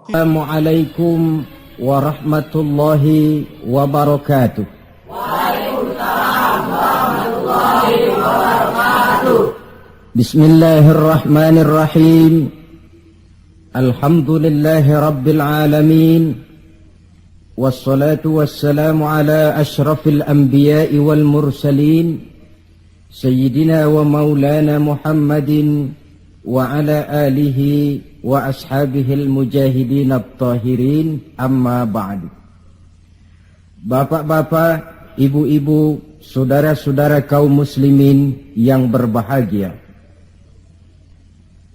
Assalamualaikum warahmatullahi wabarakatuh. Waalaikumsalam warahmatullahi wabarakatuh. Bismillahirrahmanirrahim. Alhamdulillahi rabbil alamin. Wassalatu wassalamu ala ashrafil anbiya'i wal mursalin Sayyidina wa maulana Muhammadin wa ala alihi wa ashabihil mujahidin at-tahirin, amma ba'du. Bapak-bapak, ibu-ibu, saudara-saudara kaum muslimin yang berbahagia,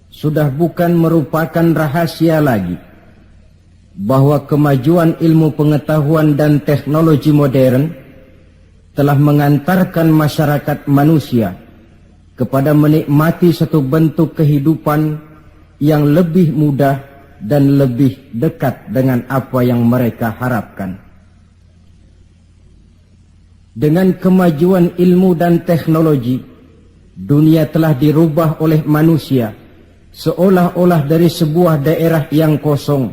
sudah bukan merupakan rahasia lagi bahwa kemajuan ilmu pengetahuan dan teknologi modern telah mengantarkan masyarakat manusia kepada menikmati satu bentuk kehidupan yang lebih mudah dan lebih dekat dengan apa yang mereka harapkan. Dengan kemajuan ilmu dan teknologi, dunia telah dirubah oleh manusia seolah-olah dari sebuah daerah yang kosong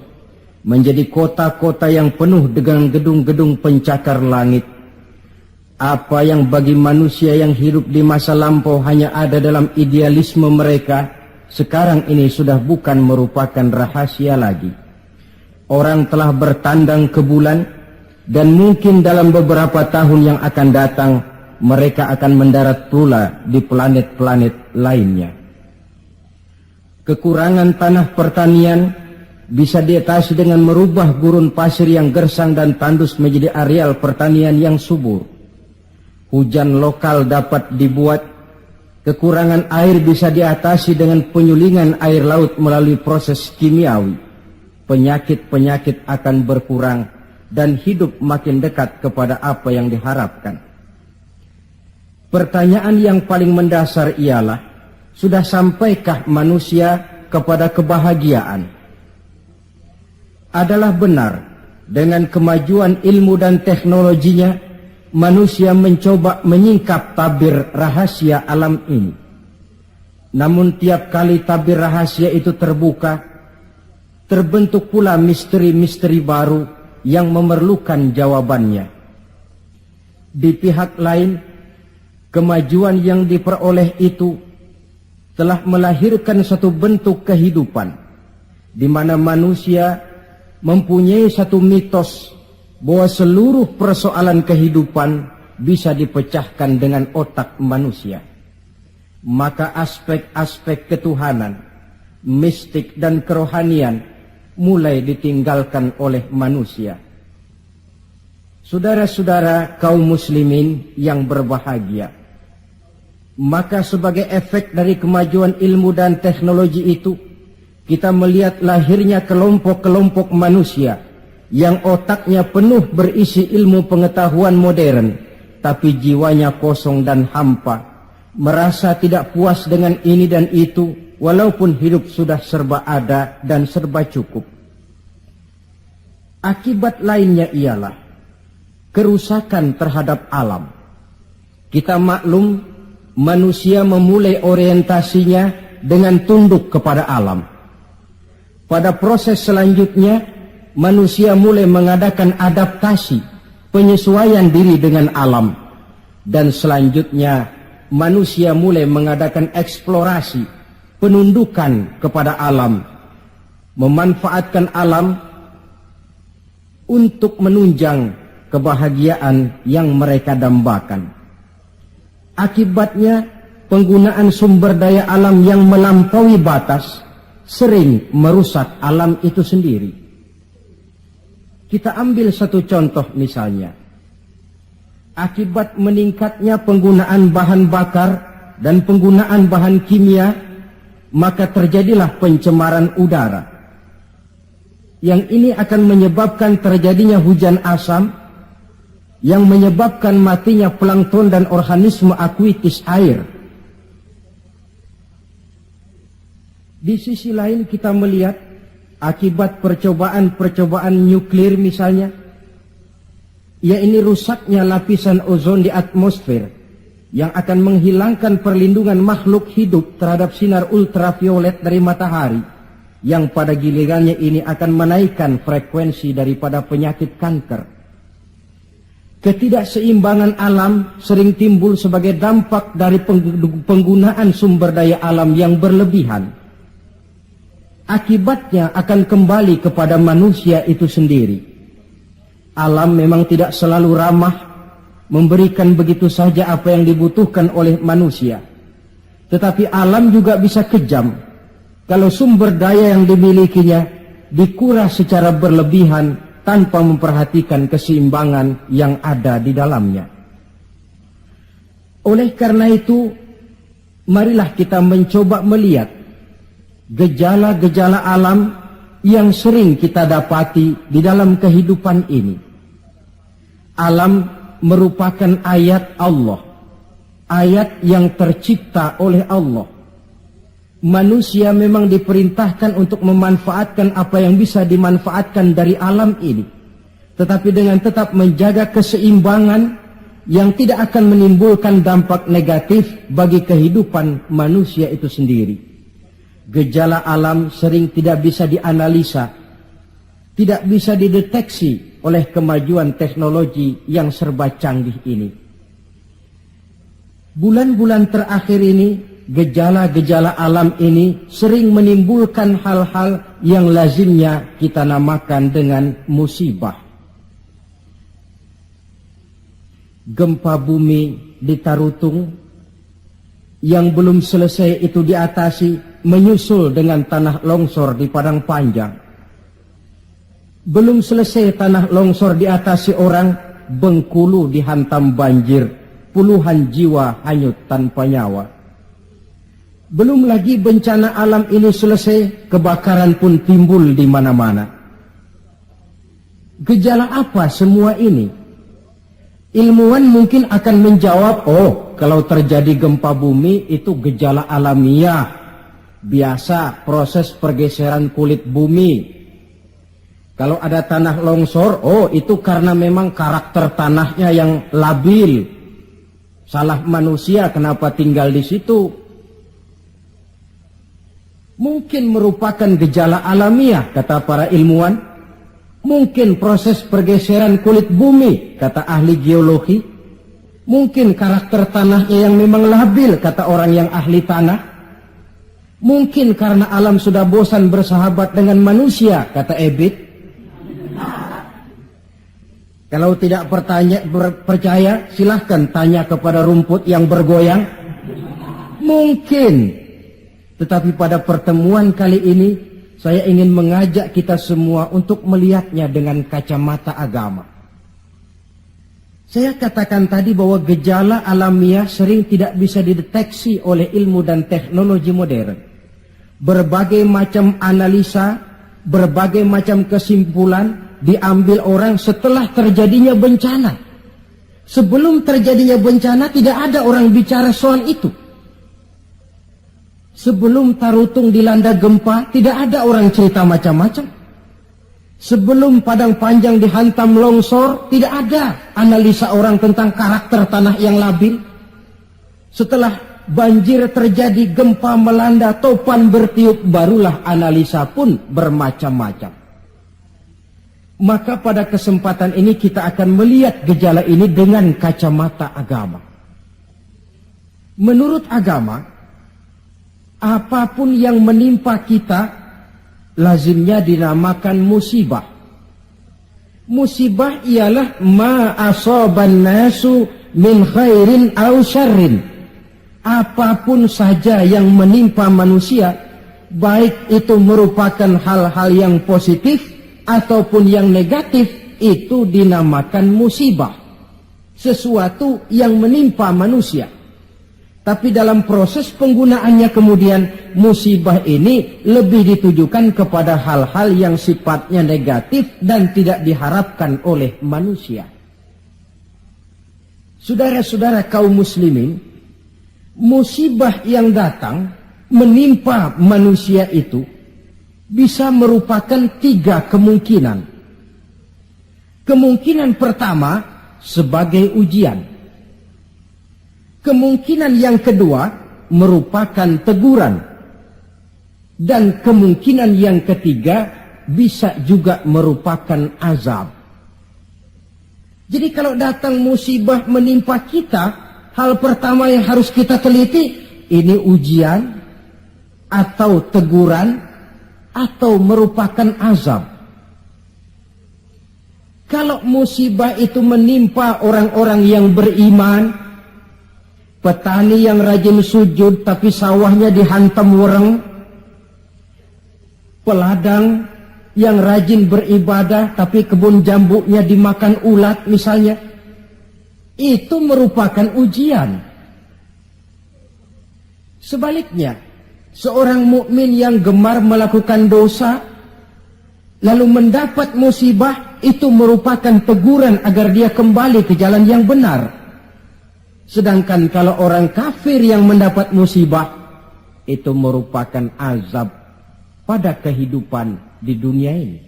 menjadi kota-kota yang penuh dengan gedung-gedung pencakar langit. Apa yang bagi manusia yang hidup di masa lampau hanya ada dalam idealisme mereka, sekarang ini sudah bukan merupakan rahasia lagi. Orang telah bertandang ke bulan, dan mungkin dalam beberapa tahun yang akan datang mereka akan mendarat pula di planet-planet lainnya. Kekurangan tanah pertanian bisa diatasi dengan merubah gurun pasir yang gersang dan tandus menjadi areal pertanian yang subur. Hujan lokal dapat dibuat, kekurangan air bisa diatasi dengan penyulingan air laut melalui proses kimiawi. Penyakit-penyakit akan berkurang dan hidup makin dekat kepada apa yang diharapkan. Pertanyaan yang paling mendasar ialah, sudah sampaikah manusia kepada kebahagiaan? Adalah benar, dengan kemajuan ilmu dan teknologinya, manusia mencoba menyingkap tabir rahasia alam ini. Namun tiap kali tabir rahasia itu terbuka, terbentuk pula misteri-misteri baru yang memerlukan jawabannya. Di pihak lain, kemajuan yang diperoleh itu telah melahirkan satu bentuk kehidupan di mana manusia mempunyai satu mitos bahwa seluruh persoalan kehidupan bisa dipecahkan dengan otak manusia. Maka aspek-aspek ketuhanan, mistik dan kerohanian mulai ditinggalkan oleh manusia. Saudara-saudara kaum muslimin yang berbahagia, maka sebagai efek dari kemajuan ilmu dan teknologi itu, kita melihat lahirnya kelompok-kelompok manusia yang otaknya penuh berisi ilmu pengetahuan modern, tapi jiwanya kosong dan hampa, merasa tidak puas dengan ini dan itu, walaupun hidup sudah serba ada dan serba cukup. Akibat lainnya ialah kerusakan terhadap alam. Kita maklum, manusia memulai orientasinya dengan tunduk kepada alam. Pada proses selanjutnya, manusia mulai mengadakan adaptasi, penyesuaian diri dengan alam. Dan selanjutnya, manusia mulai mengadakan eksplorasi, penundukan kepada alam, memanfaatkan alam untuk menunjang kebahagiaan yang mereka dambakan. Akibatnya, penggunaan sumber daya alam yang melampaui batas sering merusak alam itu sendiri. Kita ambil satu contoh misalnya. Akibat meningkatnya penggunaan bahan bakar dan penggunaan bahan kimia, maka terjadilah pencemaran udara. Yang ini akan menyebabkan terjadinya hujan asam, yang menyebabkan matinya plankton dan organisme akuatis air. Di sisi lain kita melihat akibat percobaan-percobaan nuklir misalnya, ya ini rusaknya lapisan ozon di atmosfer yang akan menghilangkan perlindungan makhluk hidup terhadap sinar ultraviolet dari matahari yang pada gilirannya ini akan menaikkan frekuensi daripada penyakit kanker. Ketidakseimbangan alam sering timbul sebagai dampak dari penggunaan sumber daya alam yang berlebihan. Akibatnya akan kembali kepada manusia itu sendiri. Alam memang tidak selalu ramah, memberikan begitu saja apa yang dibutuhkan oleh manusia. Tetapi alam juga bisa kejam kalau sumber daya yang dimilikinya dikuras secara berlebihan tanpa memperhatikan keseimbangan yang ada di dalamnya. Oleh karena itu, marilah kita mencoba melihat gejala-gejala alam yang sering kita dapati di dalam kehidupan ini. Alam merupakan ayat Allah, ayat yang tercipta oleh Allah. Manusia memang diperintahkan untuk memanfaatkan apa yang bisa dimanfaatkan dari alam ini, tetapi dengan tetap menjaga keseimbangan yang tidak akan menimbulkan dampak negatif bagi kehidupan manusia itu sendiri. Gejala alam sering tidak bisa dianalisa, tidak bisa dideteksi oleh kemajuan teknologi yang serba canggih ini. Bulan-bulan terakhir ini, gejala-gejala alam ini sering menimbulkan hal-hal yang lazimnya kita namakan dengan musibah. Gempa bumi di Tarutung yang belum selesai itu diatasi, menyusul dengan tanah longsor di Padang Panjang. Belum selesai tanah longsor diatasi orang, Bengkulu dihantam banjir, puluhan jiwa hanyut tanpa nyawa. Belum lagi bencana alam ini selesai, kebakaran pun timbul di mana-mana. Gejala apa semua ini? Ilmuwan mungkin akan menjawab, oh, kalau terjadi gempa bumi itu gejala alamiah, biasa proses pergeseran kulit bumi. Kalau ada tanah longsor, oh itu karena memang karakter tanahnya yang labil. Salah manusia kenapa tinggal di situ. Mungkin merupakan gejala alamiah, kata para ilmuwan. Mungkin proses pergeseran kulit bumi, kata ahli geologi. Mungkin karakter tanahnya yang memang labil, kata orang yang ahli tanah. Mungkin karena alam sudah bosan bersahabat dengan manusia, kata Ebit. Kalau tidak percaya, silahkan tanya kepada rumput yang bergoyang. Mungkin. Tetapi pada pertemuan kali ini, saya ingin mengajak kita semua untuk melihatnya dengan kacamata agama. Saya katakan tadi bahwa gejala alamiah sering tidak bisa dideteksi oleh ilmu dan teknologi modern. Berbagai macam analisa, berbagai macam kesimpulan diambil orang setelah terjadinya bencana. Sebelum terjadinya bencana tidak ada orang bicara soal itu. Sebelum Tarutung dilanda gempa, tidak ada orang cerita macam-macam. Sebelum Padang Panjang dihantam longsor, tidak ada analisa orang tentang karakter tanah yang labil. Setelah banjir terjadi, gempa melanda, topan bertiup, barulah analisa pun bermacam-macam. Maka pada kesempatan ini kita akan melihat gejala ini dengan kacamata agama. Menurut agama, apapun yang menimpa kita lazimnya dinamakan musibah. Musibah ialah ma asaban nasu min khairin aw syarrin. Apapun saja yang menimpa manusia, baik itu merupakan hal-hal yang positif ataupun yang negatif, itu dinamakan musibah. Sesuatu yang menimpa manusia. Tapi dalam proses penggunaannya kemudian, musibah ini lebih ditujukan kepada hal-hal yang sifatnya negatif dan tidak diharapkan oleh manusia. Saudara-saudara kaum muslimin, musibah yang datang menimpa manusia itu bisa merupakan 3 kemungkinan. Kemungkinan pertama sebagai ujian. Kemungkinan yang kedua merupakan teguran. Dan kemungkinan yang ketiga bisa juga merupakan azab. Jadi kalau datang musibah menimpa kita, hal pertama yang harus kita teliti, ini ujian atau teguran atau merupakan azab. Kalau musibah itu menimpa orang-orang yang beriman, petani yang rajin sujud tapi sawahnya dihantam wereng, peladang yang rajin beribadah tapi kebun jambunya dimakan ulat misalnya, itu merupakan ujian. Sebaliknya, seorang mukmin yang gemar melakukan dosa lalu mendapat musibah, itu merupakan teguran agar dia kembali ke jalan yang benar. Sedangkan kalau orang kafir yang mendapat musibah, itu merupakan azab pada kehidupan di dunia ini.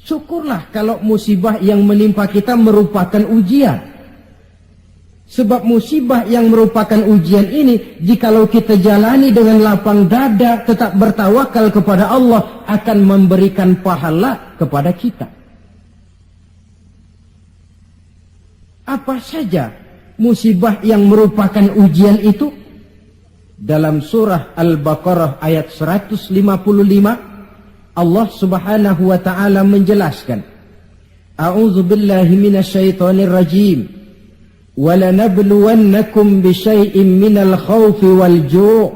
Syukurlah kalau musibah yang menimpa kita merupakan ujian. Sebab musibah yang merupakan ujian ini, jikalau kita jalani dengan lapang dada, tetap bertawakal kepada Allah, akan memberikan pahala kepada kita. Apa saja musibah yang merupakan ujian itu? Dalam surah Al-Baqarah ayat 155, Allah subhanahu wa ta'ala menjelaskan, A'udzu billahi minasyaitonir rajim. وَلَنَبْلُوَنَّكُمْ بِشَيْءٍ مِّنَ الْخَوْفِ وَالْجُوعِ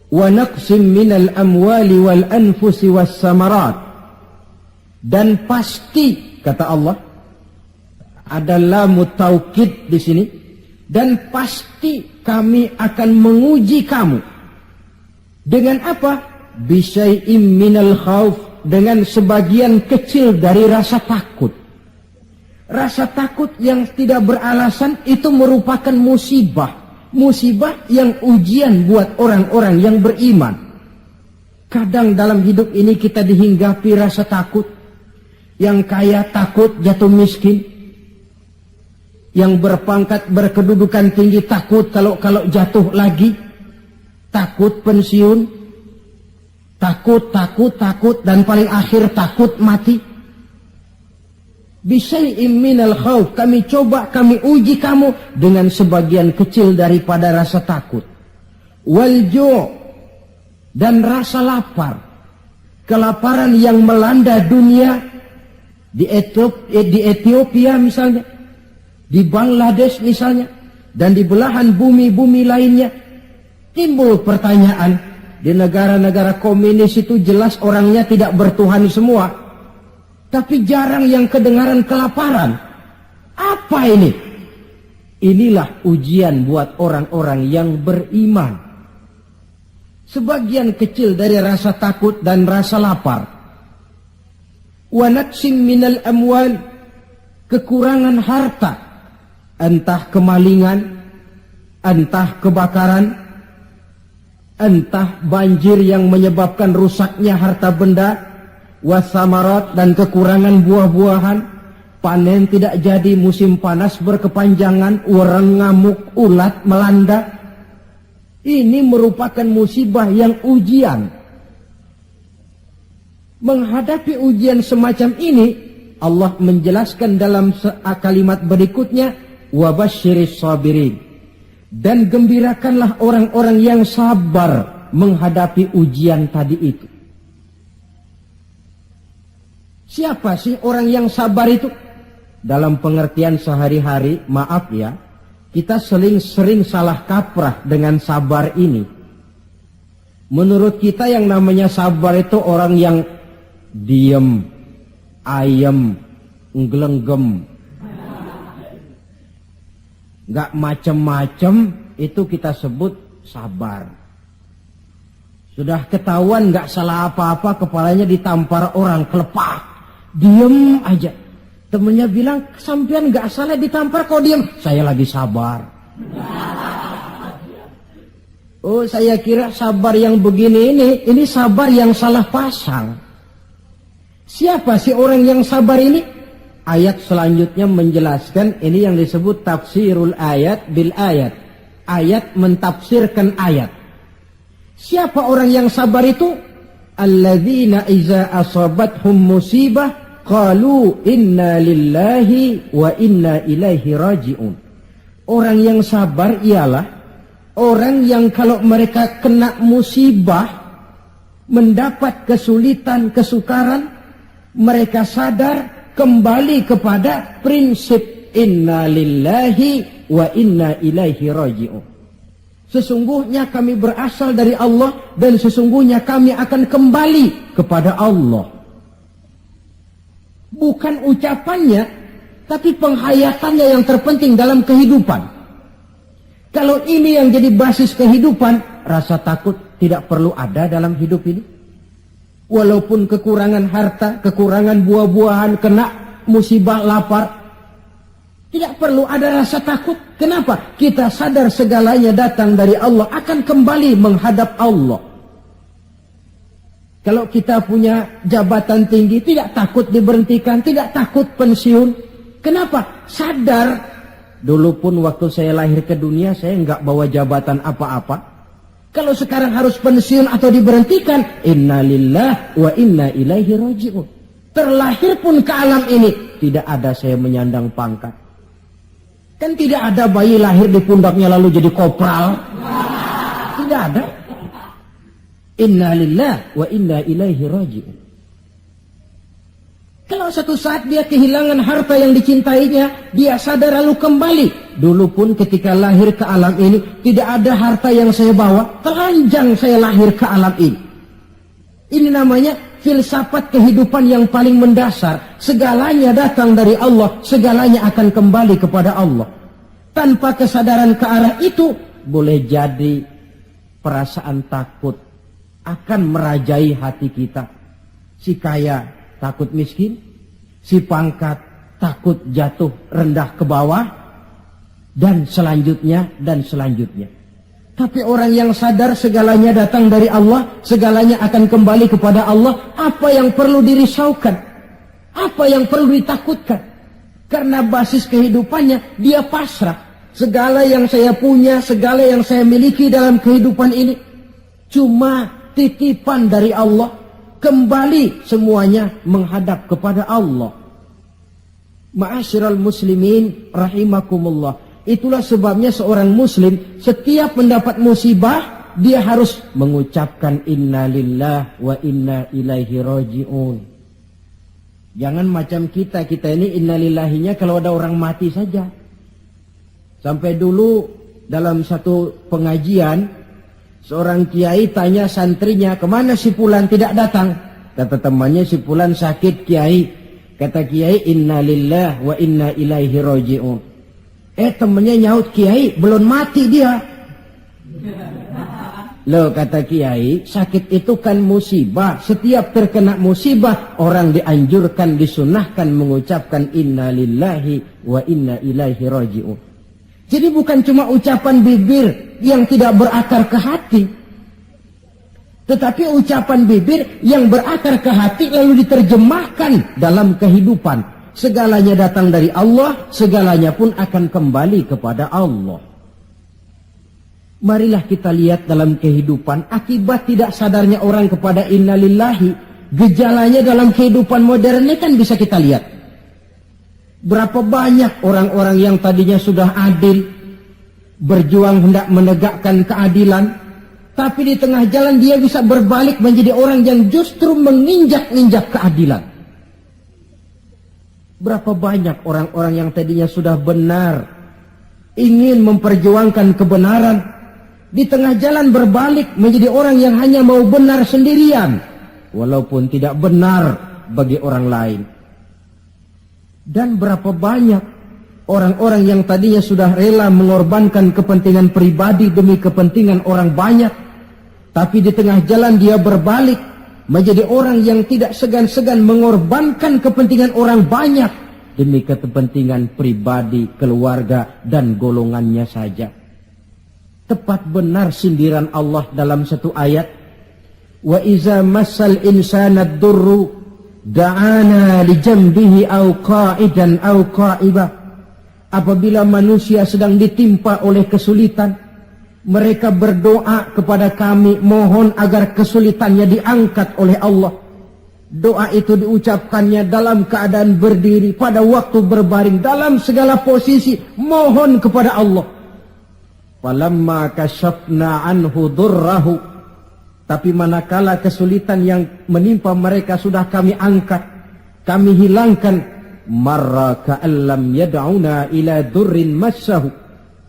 وَنَقْصٍ مِّنَ الْأَمْوَالِ وَالْأَنْفُسِ وَالثَّمَرَاتِ. Dan pasti, kata Allah, ada lamu taukid di sini, dan pasti kami akan menguji kamu. Dengan apa? Bisyai'im minal khauf, dengan sebagian kecil dari rasa takut. Rasa takut yang tidak beralasan itu merupakan musibah. Musibah yang ujian buat orang-orang yang beriman. Kadang dalam hidup ini kita dihinggapi rasa takut. Yang kaya takut jatuh miskin. Yang berpangkat berkedudukan tinggi takut kalau jatuh lagi. Takut pensiun. Takut, dan paling akhir takut mati. Bisyai'im minal khauf, kami coba, kami uji kamu dengan sebagian kecil daripada rasa takut. Wal ju', dan rasa lapar. Kelaparan yang melanda dunia di Ethiopia misalnya, di Bangladesh misalnya, dan di belahan bumi-bumi lainnya. Timbul pertanyaan, di negara-negara komunis itu jelas orangnya tidak bertuhan semua. Tapi jarang yang kedengaran kelaparan. Apa ini? Inilah ujian buat orang-orang yang beriman. Sebagian kecil dari rasa takut dan rasa lapar. Wa naqsim minal amwal, kekurangan harta. Entah kemalingan, entah kebakaran, entah banjir yang menyebabkan rusaknya harta benda, wasamarat, dan kekurangan buah-buahan, panen tidak jadi, musim panas berkepanjangan, orang ngamuk, ulat melanda. Ini merupakan musibah yang ujian. Menghadapi ujian semacam ini, Allah menjelaskan dalam kalimat berikutnya, wabasyiris sabirin, dan gembirakanlah orang-orang yang sabar menghadapi ujian tadi itu. Siapa sih orang yang sabar itu? Dalam pengertian sehari-hari, maaf ya, kita sering salah kaprah dengan sabar ini. Menurut kita yang namanya sabar itu orang yang diem, ayem, nggelenggem, gak macem-macem, itu kita sebut sabar. Sudah ketahuan gak salah apa-apa, kepalanya ditampar orang, kelepah. Diem aja. Temennya bilang, sampean gak salah ditampar kok diem. Saya lagi sabar. Oh, saya kira sabar yang begini ini sabar yang salah pasang. Siapa sih orang yang sabar ini? Ayat selanjutnya menjelaskan, ini yang disebut tafsirul ayat bil ayat. Ayat mentafsirkan ayat. Siapa orang yang sabar itu? Alladzina iza asabathum musibah qalu inna lillahi wa inna ilaihi raji'un. Orang yang sabar ialah orang yang kalau mereka kena musibah, mendapat kesulitan, kesukaran, mereka sadar kembali kepada prinsip inna lillahi wa inna ilaihi raji'un. Sesungguhnya kami berasal dari Allah dan sesungguhnya kami akan kembali kepada Allah. Bukan ucapannya, tapi penghayatannya yang terpenting dalam kehidupan. Kalau ini yang jadi basis kehidupan, rasa takut tidak perlu ada dalam hidup ini. Walaupun kekurangan harta, kekurangan buah-buahan, kena musibah lapar, tidak perlu ada rasa takut. Kenapa? Kita sadar segalanya datang dari Allah, akan kembali menghadap Allah. Kalau kita punya jabatan tinggi, tidak takut diberhentikan, tidak takut pensiun. Kenapa? Sadar. Dulu pun waktu saya lahir ke dunia, saya enggak bawa jabatan apa-apa. Kalau sekarang harus pensiun atau diberhentikan, inna lillah wa inna ilaihi raji'un. Terlahir pun ke alam ini, tidak ada saya menyandang pangkat. Kan tidak ada bayi lahir di pundaknya lalu jadi kopral. Tidak ada. Inna lillah wa inna ilaihi raji'un. Kalau satu saat dia kehilangan harta yang dicintainya, dia sadar lalu kembali. Dulu pun ketika lahir ke alam ini, tidak ada harta yang saya bawa. Telanjang saya lahir ke alam ini. Ini namanya filsafat kehidupan yang paling mendasar. Segalanya datang dari Allah, segalanya akan kembali kepada Allah. Tanpa kesadaran ke arah itu, boleh jadi perasaan takut akan merajai hati kita. Si kaya takut miskin, si pangkat takut jatuh rendah ke bawah, dan selanjutnya, dan selanjutnya. Tapi orang yang sadar segalanya datang dari Allah, segalanya akan kembali kepada Allah, apa yang perlu dirisaukan? Apa yang perlu ditakutkan? Karena basis kehidupannya, dia pasrah. Segala yang saya punya, segala yang saya miliki dalam kehidupan ini, cuma titipan dari Allah. Kembali semuanya menghadap kepada Allah. Ma'asyiral muslimin rahimakumullah. Itulah sebabnya seorang muslim setiap mendapat musibah, dia harus mengucapkan inna lillah wa inna ilaihi raji'un. Jangan macam kita ini inna lillahinya kalau ada orang mati saja. Sampai dulu dalam satu pengajian, seorang kiai tanya santrinya, kemana si fulan tidak datang? Kata temannya, si fulan sakit kiai. Kata kiai, inna lillah wa inna ilaihi raji'un. Temannya nyaut, kiai belum mati dia. Loh, kata kiai, sakit itu kan musibah. Setiap terkena musibah, orang dianjurkan, disunahkan mengucapkan inna lillahi wa inna ilaihi raji'un. Jadi bukan cuma ucapan bibir yang tidak berakar ke hati, tetapi ucapan bibir yang berakar ke hati lalu diterjemahkan dalam kehidupan. Segalanya datang dari Allah, segalanya pun akan kembali kepada Allah. Marilah kita lihat dalam kehidupan, akibat tidak sadarnya orang kepada innalillahi, gejalanya dalam kehidupan modern ini kan bisa kita lihat. Berapa banyak orang-orang yang tadinya sudah adil, berjuang hendak menegakkan keadilan, tapi di tengah jalan dia bisa berbalik menjadi orang yang justru menginjak-injak keadilan. Berapa banyak orang-orang yang tadinya sudah benar, ingin memperjuangkan kebenaran, di tengah jalan berbalik menjadi orang yang hanya mau benar sendirian, walaupun tidak benar bagi orang lain. Dan berapa banyak orang-orang yang tadinya sudah rela mengorbankan kepentingan pribadi demi kepentingan orang banyak, tapi di tengah jalan dia berbalik menjadi orang yang tidak segan-segan mengorbankan kepentingan orang banyak demi kepentingan pribadi, keluarga, dan golongannya saja. Tepat benar sindiran Allah dalam satu ayat, wa iza massal insana ad-durru da'ana li jambihi au qa'idan au qa'ibah. Apabila manusia sedang ditimpa oleh kesulitan, Mereka berdoa kepada kami, mohon agar kesulitannya diangkat oleh Allah. Doa itu diucapkannya dalam keadaan berdiri, pada waktu berbaring, dalam segala posisi, mohon kepada Allah. Falamma kasyafna anhu durrahu, tapi manakala kesulitan yang menimpa mereka sudah kami angkat, kami hilangkan, marra ka'allam yad'una ila durrin massahu,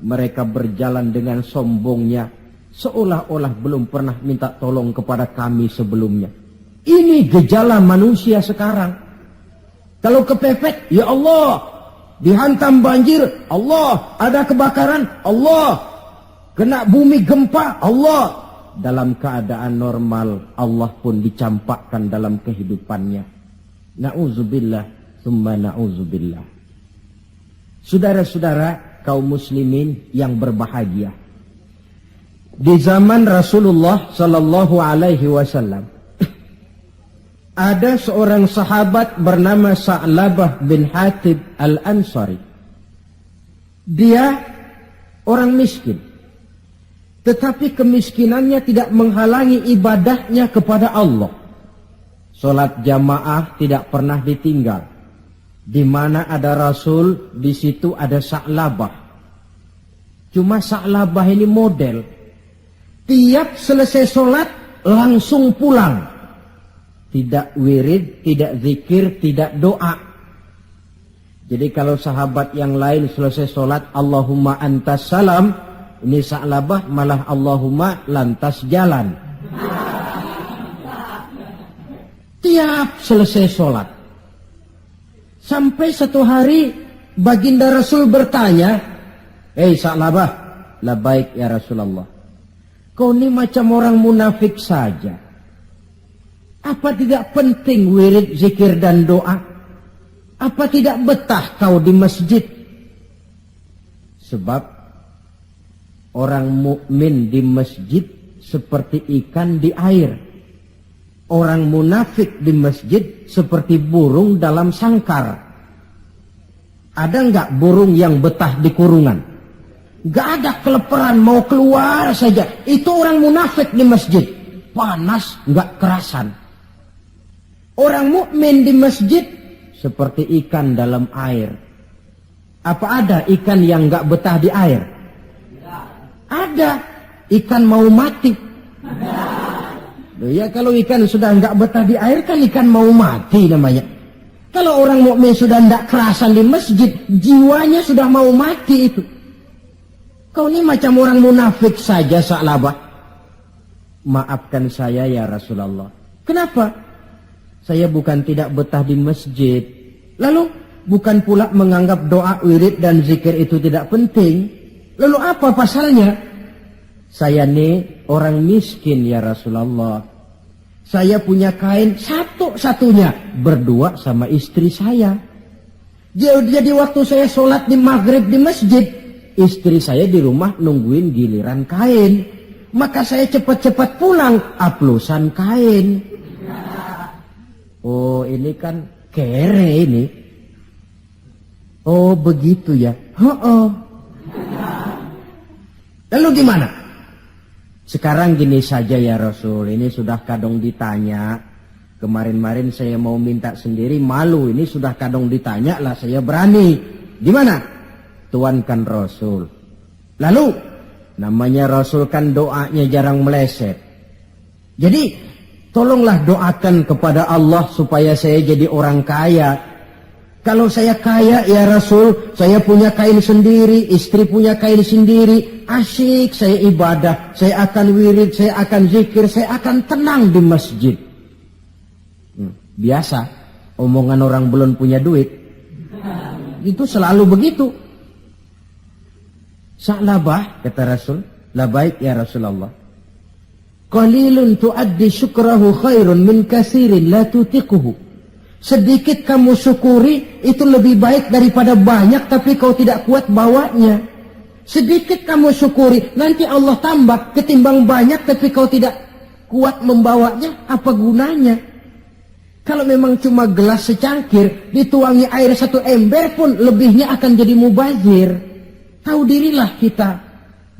mereka berjalan dengan sombongnya, seolah-olah belum pernah minta tolong kepada kami sebelumnya. Ini gejala manusia sekarang. Kalau kepepet, ya Allah. Dihantam banjir, Allah. Ada kebakaran, Allah. Kena bumi gempa, Allah. Dalam keadaan normal, Allah pun dicampakkan dalam kehidupannya. Na'udzubillah, summa na'udzubillah. Saudara-saudara kaum muslimin yang berbahagia, di zaman Rasulullah sallallahu alaihi wasallam ada seorang sahabat bernama Sa'labah bin Hatib Al-Ansari. Dia orang miskin, tetapi kemiskinannya tidak menghalangi ibadahnya kepada Allah. Salat jamaah tidak pernah ditinggal. Di mana ada Rasul, di situ ada Sa'labah. Cuma Sa'labah ini model. Tiap selesai sholat langsung pulang. Tidak wirid, tidak zikir, tidak doa. Jadi kalau sahabat yang lain selesai sholat, Allahumma antas salam, ini Sa'labah malah Allahumma lantas jalan. Tiap selesai sholat. Sampai satu hari baginda Rasul bertanya, "Hei Sa'labah," "Labaik ya Rasulullah." "Kau ini macam orang munafik saja. Apa tidak penting wirid, zikir dan doa? Apa tidak betah kau di masjid?" Sebab orang mukmin di masjid seperti ikan di air. Orang munafik di masjid seperti burung dalam sangkar. Ada enggak burung yang betah di kurungan? Enggak ada, keleparan mau keluar saja. Itu orang munafik di masjid. Panas enggak kerasan. Orang mukmin di masjid seperti ikan dalam air. Apa ada ikan yang enggak betah di air? Ada. Ikan mau mati. Ya kalau ikan sudah enggak betah di air kan ikan mau mati namanya. Kalau orang mukmin sudah enggak kerasan di masjid, jiwanya sudah mau mati itu. Kau ini macam orang munafik saja Sa'labah. Maafkan saya ya Rasulullah. Kenapa? Saya bukan tidak betah di masjid. Lalu bukan pula menganggap doa, wirid dan zikir itu tidak penting. Lalu apa pasalnya? Saya ini orang miskin ya Rasulullah. Saya punya kain satu-satunya, berdua sama istri saya. Jadi waktu saya sholat di maghrib di masjid, istri saya di rumah nungguin giliran kain. Maka saya cepat-cepat pulang, aplusan kain. Oh ini kan kere ini. Oh begitu ya. Lalu gimana? Sekarang gini saja ya Rasul, ini sudah kadang ditanya. Kemarin-marin saya mau minta sendiri, malu. Ini sudah kadang ditanya lah, saya berani. Gimana? Tuankan Rasul. Lalu, namanya Rasul kan doanya jarang meleset. Jadi, tolonglah doakan kepada Allah supaya saya jadi orang kaya. Kalau saya kaya ya Rasul, saya punya kain sendiri, istri punya kain sendiri, asyik saya ibadah, saya akan wirid, saya akan zikir, saya akan tenang di masjid. Biasa, omongan orang belum punya duit. Itu selalu begitu. Sa'labah, kata Rasul, labaik ya Rasulullah. Qalilun tuaddi syukrahu khairun min kasirin la tutiquhu. Sedikit kamu syukuri itu lebih baik daripada banyak tapi kau tidak kuat bawanya. Sedikit kamu syukuri nanti Allah tambah ketimbang banyak tapi kau tidak kuat membawanya, apa gunanya? Kalau memang cuma gelas secangkir dituangi air satu ember pun lebihnya akan jadi mubazir. Tahu dirilah kita.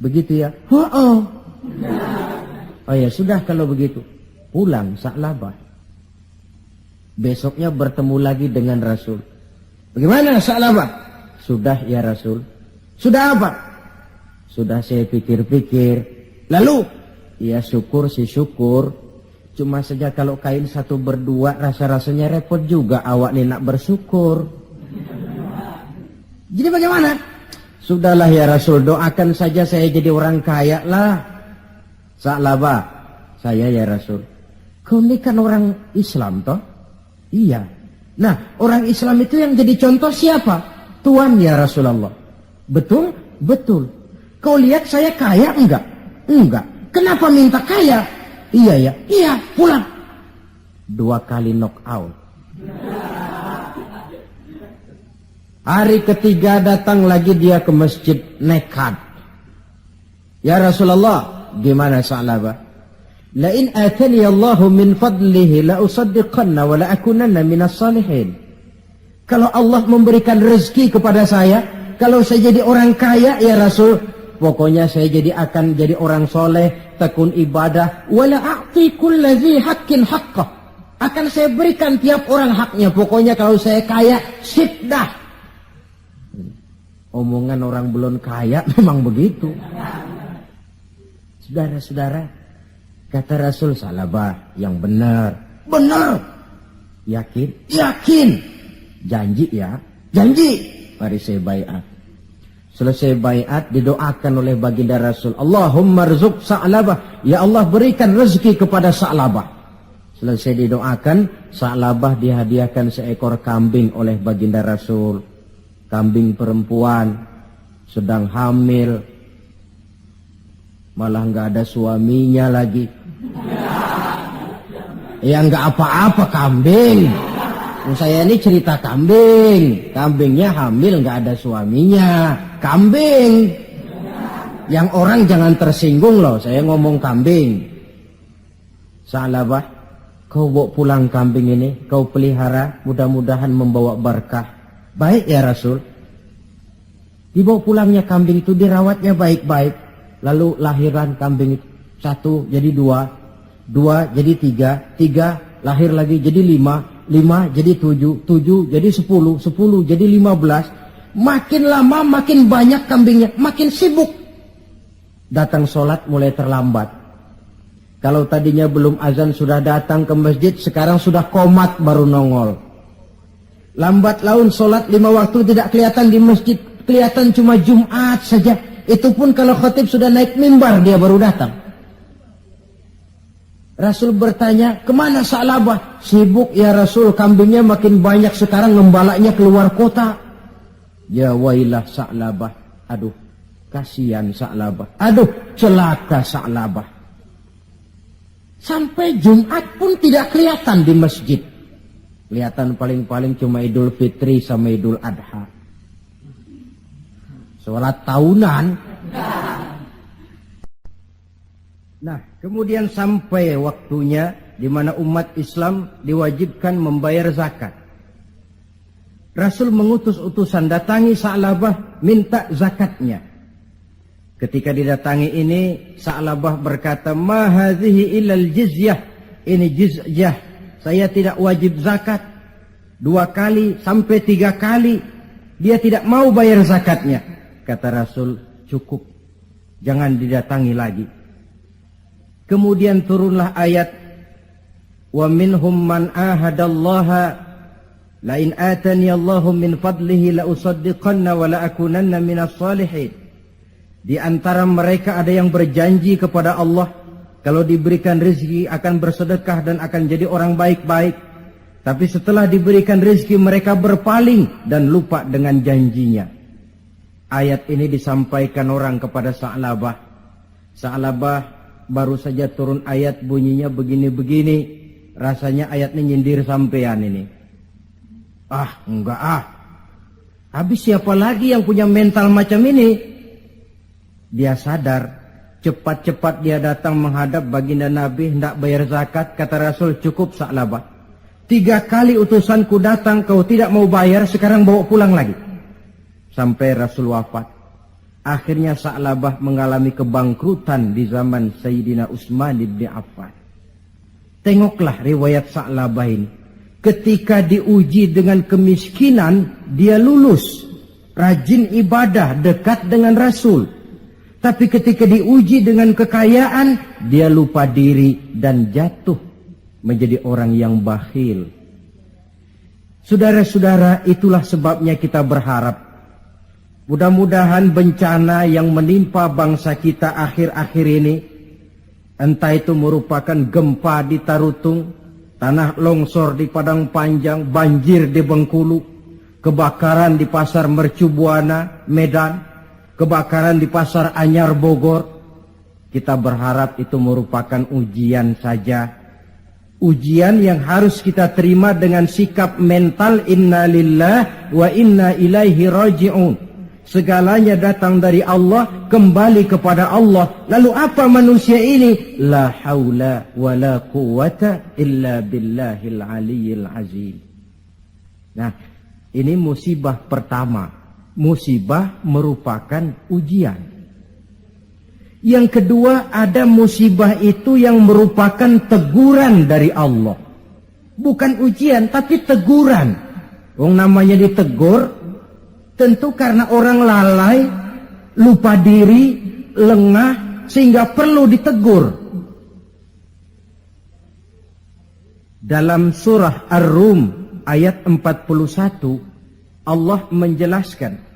Begitu ya? Oh ya sudah kalau begitu. Pulang Sa'labah. Besoknya bertemu lagi dengan Rasul. Bagaimana Sa'labah? Sudah ya Rasul. Sudah apa? Sudah saya pikir-pikir. Lalu? Ya syukur sih syukur. Cuma saja kalau kain satu berdua rasa-rasanya repot juga awak nih nak bersyukur. Jadi bagaimana? Sudahlah ya Rasul, doakan saja saya jadi orang kaya lah. Sa'labah, saya ya Rasul. Kau ini kan orang Islam toh? Iya. Nah, orang Islam itu yang jadi contoh siapa? Tuhan ya Rasulullah. Betul? Betul. Kau lihat saya kaya enggak? Enggak. Kenapa minta kaya? Iya ya. Iya, pulang. 2 kali knock out. Hari ketiga datang lagi dia ke masjid nekat. Ya Rasulullah, gimana Sa'labah? La in atani Allahu min fadlihi la usaddiqanna wa la akunanna minas salihin. Kalau Allah memberikan rezeki kepada saya, kalau saya jadi orang kaya ya Rasul, pokoknya saya akan jadi orang soleh, tekun ibadah, wa la a'ti kulli haqqin haqqah. Akan saya berikan tiap orang haknya. Pokoknya kalau saya kaya, sip dah. Omongan orang belum kaya memang begitu. Saudara-saudara, kata Rasul, Sa'labah yang benar. Benar. Yakin? Yakin. Janji ya? Janji. Mari saya baiat. Selesai baiat didoakan oleh baginda Rasul. Allahumma rzuq Sa'labah. Ya Allah berikan rezeki kepada Sa'labah. Selesai didoakan, Sa'labah dihadiahkan seekor kambing oleh baginda Rasul. Kambing perempuan, sedang hamil, malah nggak ada suaminya lagi. Ya nggak apa-apa kambing. Saya ini cerita kambing. Kambingnya hamil nggak ada suaminya. Kambing. Yang orang jangan tersinggung loh. Saya ngomong kambing. Sa'labah, kau bawa pulang kambing ini, kau pelihara, mudah-mudahan membawa berkah. Baik ya Rasul. Dibawa pulangnya kambing itu, dirawatnya baik-baik. Lalu lahiran kambing itu. 1 jadi 2, 2 jadi 3, 3 lahir lagi jadi 5, 5 jadi 7, 7 jadi 10, 10 jadi 15. Makin lama makin banyak kambingnya, makin sibuk. Datang sholat mulai terlambat. Kalau tadinya belum azan sudah datang ke masjid, sekarang sudah komat baru nongol. Lambat laun sholat 5 waktu tidak kelihatan di masjid, kelihatan cuma Jumat saja. Itu pun kalau khatib sudah naik mimbar dia baru datang. Rasul bertanya, kemana Sa'labah? Sibuk ya Rasul, kambingnya makin banyak sekarang, ngembalaknya keluar kota. Ya wailah Sa'labah. Aduh, kasihan Sa'labah. Aduh, celaka Sa'labah. Sampai Jumat pun tidak kelihatan di masjid. Kelihatan paling-paling cuma Idul Fitri sama Idul Adha. Sholat tahunan. Nah, kemudian sampai waktunya di mana umat Islam diwajibkan membayar zakat. Rasul mengutus utusan, datangi Sa'labah, minta zakatnya. Ketika didatangi ini, Sa'labah berkata, ma hadhihi illal jizyah. Ini jizyah. Saya tidak wajib zakat. 2 kali sampai 3 kali dia tidak mau bayar zakatnya. Kata Rasul, cukup, jangan didatangi lagi. Kemudian turunlah ayat, wa minhum man ahadallaha la in atani Allahu min fadlihi la usaddiqanna wa la akunanna minas salihin. Di antara mereka ada yang berjanji kepada Allah, kalau diberikan rezeki akan bersedekah dan akan jadi orang baik-baik. Tapi setelah diberikan rezeki mereka berpaling dan lupa dengan janjinya. Ayat ini disampaikan orang kepada Sa'labah. Sa'labah baru saja turun ayat bunyinya begini-begini. Rasanya ayatnya nyindir sampean ini. Ah, enggak ah. Habis siapa lagi yang punya mental macam ini? Dia sadar. Cepat-cepat dia datang menghadap baginda Nabi, hendak bayar zakat. Kata Rasul, cukup Sa'labah. 3 kali utusanku datang, kau tidak mau bayar, sekarang bawa pulang lagi. Sampai Rasul wafat. Akhirnya Sa'labah mengalami kebangkrutan di zaman Sayyidina Utsman bin Affan. Tengoklah riwayat Sa'labah ini. Ketika diuji dengan kemiskinan, dia lulus. Rajin ibadah, dekat dengan Rasul. Tapi ketika diuji dengan kekayaan, dia lupa diri dan jatuh menjadi orang yang bakhil. Saudara-saudara, itulah sebabnya kita berharap mudah-mudahan bencana yang menimpa bangsa kita akhir-akhir ini, entah itu merupakan gempa di Tarutung, tanah longsor di Padang Panjang, banjir di Bengkulu, kebakaran di Pasar Mercu Buana, Medan, kebakaran di Pasar Anyar Bogor, kita berharap itu merupakan ujian saja. Ujian yang harus kita terima dengan sikap mental inna lillah wa inna ilaihi raji'un. Segalanya datang dari Allah, kembali kepada Allah. Lalu apa manusia ini? La haula wa la quwata illa billahil aliyyil azim. Nah, ini musibah pertama. Musibah merupakan ujian. Yang kedua, ada musibah itu yang merupakan teguran dari Allah. Bukan ujian, tapi teguran. Wong namanya ditegur, tentu karena orang lalai, lupa diri, lengah, sehingga perlu ditegur. Dalam surah Ar-Rum ayat 41, Allah menjelaskan,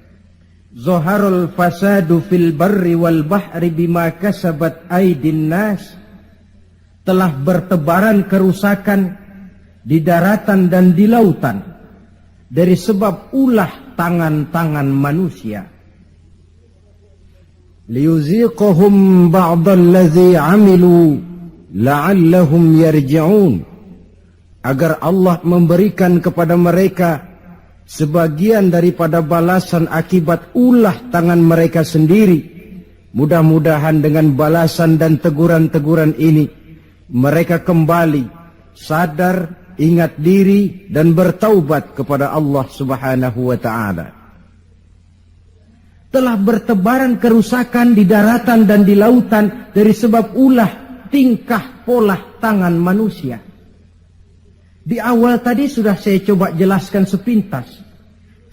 Zaharul fasadu fil barri wal bahri bima kasabat aydin nas. Telah bertebaran kerusakan di daratan dan di lautan dari sebab ulah tangan-tangan manusia. Liyuziqahum ba'dallazi 'amilu la'allahum yarji'un. Agar Allah memberikan kepada mereka sebagian daripada balasan akibat ulah tangan mereka sendiri. Mudah-mudahan dengan balasan dan teguran-teguran ini mereka kembali sadar, ingat diri dan bertaubat kepada Allah Subhanahu wa ta'ala. Telah bertebaran kerusakan di daratan dan di lautan dari sebab ulah tingkah pola tangan manusia. Di awal tadi sudah saya coba jelaskan sepintas.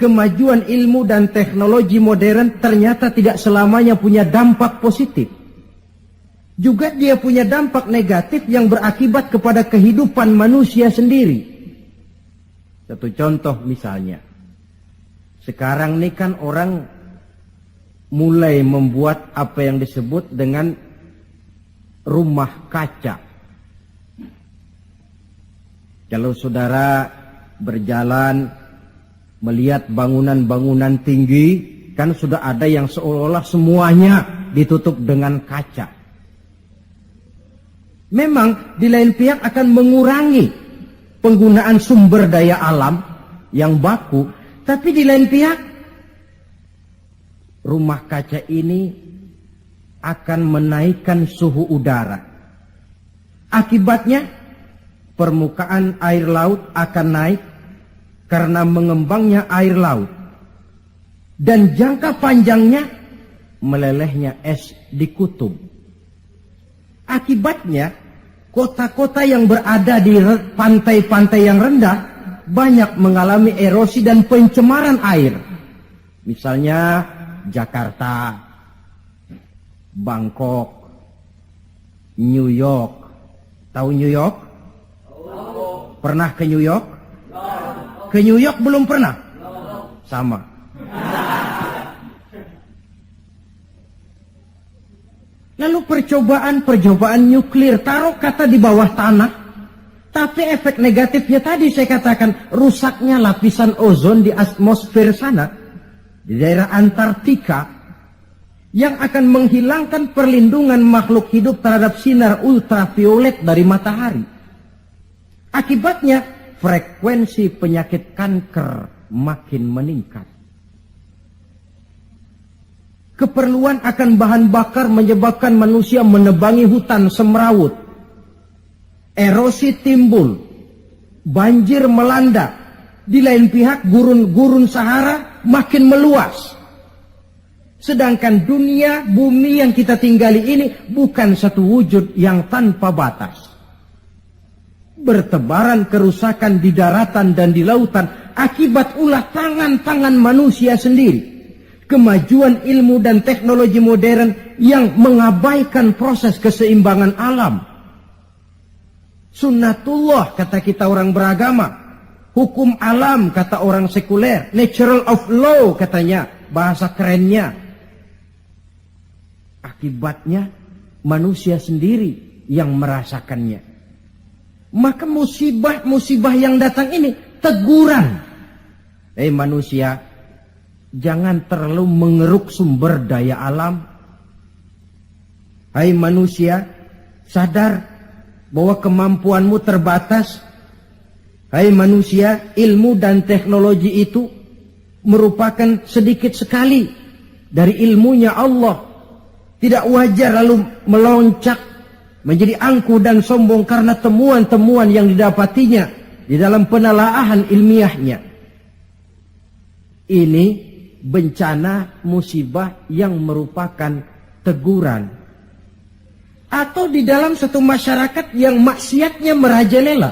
Kemajuan ilmu dan teknologi modern ternyata tidak selamanya punya dampak positif. Juga dia punya dampak negatif yang berakibat kepada kehidupan manusia sendiri. Satu contoh misalnya. Sekarang ini kan orang mulai membuat apa yang disebut dengan rumah kaca. Kalau saudara berjalan melihat bangunan-bangunan tinggi, kan sudah ada yang seolah-olah semuanya ditutup dengan kaca. Memang di lain pihak akan mengurangi penggunaan sumber daya alam yang baku, tapi di lain pihak rumah kaca ini akan menaikkan suhu udara. Akibatnya permukaan air laut akan naik karena mengembangnya air laut. Dan jangka panjangnya melelehnya es di kutub. Akibatnya kota-kota yang berada di pantai-pantai yang rendah banyak mengalami erosi dan pencemaran air. Misalnya Jakarta, Bangkok, New York. Tahu New York? Pernah ke New York? Ke New York belum pernah? Sama. Lalu percobaan nuklir, taruh kata di bawah tanah. Tapi efek negatifnya tadi saya katakan, rusaknya lapisan ozon di atmosfer sana, di daerah Antartika, yang akan menghilangkan perlindungan makhluk hidup terhadap sinar ultraviolet dari matahari. Akibatnya frekuensi penyakit kanker makin meningkat. Keperluan akan bahan bakar menyebabkan manusia menebangi hutan semrawut. Erosi timbul, banjir melanda. Di lain pihak gurun Sahara makin meluas. Sedangkan dunia, bumi yang kita tinggali ini bukan satu wujud yang tanpa batas. Bertebaran kerusakan di daratan dan di lautan akibat ulah tangan-tangan manusia sendiri. Kemajuan ilmu dan teknologi modern yang mengabaikan proses keseimbangan alam. Sunnatullah kata kita orang beragama. Hukum alam kata orang sekuler. Natural of law katanya, bahasa kerennya. Akibatnya manusia sendiri yang merasakannya. Maka musibah-musibah yang datang ini teguran. Manusia, jangan terlalu mengeruk sumber daya alam. Hai manusia, sadar bahwa kemampuanmu terbatas. Hai manusia, ilmu dan teknologi itu merupakan sedikit sekali dari ilmunya Allah. Tidak wajar lalu meloncat menjadi angkuh dan sombong karena temuan-temuan yang didapatinya di dalam penelaahan ilmiahnya. Ini bencana musibah yang merupakan teguran. Atau di dalam satu masyarakat yang maksiatnya merajalela.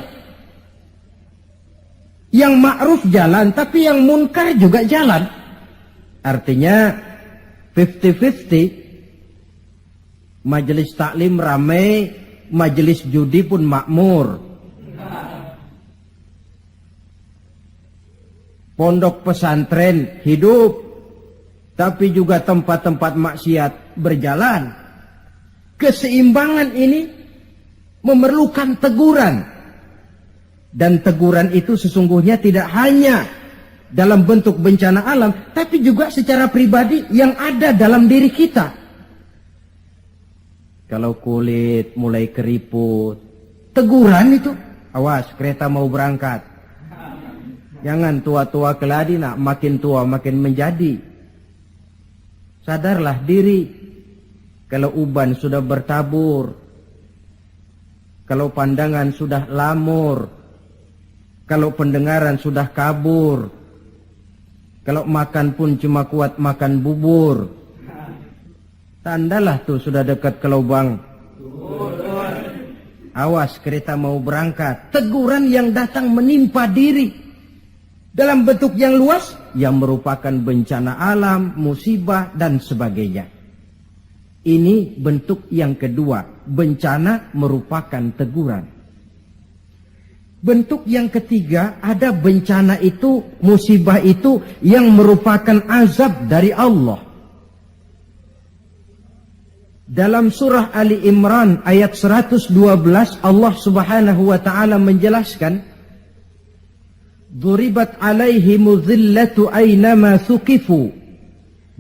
Yang ma'ruf jalan, tapi yang munkar juga jalan. Artinya 50-50. Majelis taklim ramai, majelis judi pun makmur. Pondok pesantren hidup, tapi juga tempat-tempat maksiat berjalan. Keseimbangan ini memerlukan teguran. Dan teguran itu sesungguhnya tidak hanya dalam bentuk bencana alam, tapi juga secara pribadi yang ada dalam diri kita. Kalau kulit mulai keriput, teguran itu, awas kereta mau berangkat. Jangan tua-tua keladi nak, makin tua makin menjadi. Sadarlah diri. Kalau uban sudah bertabur, kalau pandangan sudah lamur, kalau pendengaran sudah kabur, kalau makan pun cuma kuat makan bubur, tandalah tuh sudah dekat ke lubang. Awas kereta mau berangkat. Teguran yang datang menimpa diri dalam bentuk yang luas, yang merupakan bencana alam, musibah dan sebagainya. Ini bentuk yang kedua, bencana merupakan teguran. Bentuk yang ketiga, ada bencana itu, musibah itu yang merupakan azab dari Allah. Dalam surah Ali Imran ayat 112 Allah Subhanahu wa taala menjelaskan, "Duribat 'alaihimudz zillatu aynama thuqifu."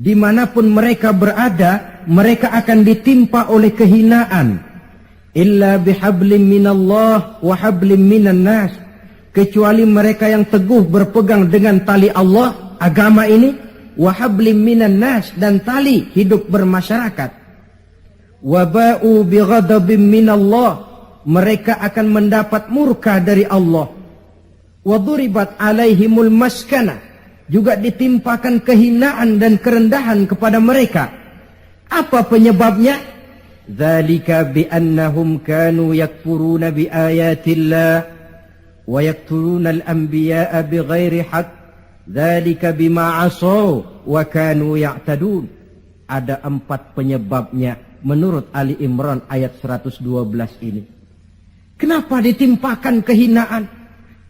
Dimanapun mereka berada, mereka akan ditimpa oleh kehinaan. Illa bihablim minallah wa hablim minan nas. Kecuali mereka yang teguh berpegang dengan tali Allah, agama ini, wa hablim minan nas, dan tali hidup bermasyarakat. Wa ba'u bighadabim minallah. Mereka akan mendapat murka dari Allah. Wa duribat alaihimul maskana. Juga ditimpakan kehinaan dan kerendahan kepada mereka. Apa penyebabnya? Dzalika biannahum kanu yakfuruna biayatillah wa yaqtuluna al-anbiya'a bighairi haqq. Dzalika bima 'asaw wa kanu ya'tadun. Ada 4 penyebabnya menurut Ali Imran ayat 112 ini. Kenapa ditimpakan kehinaan,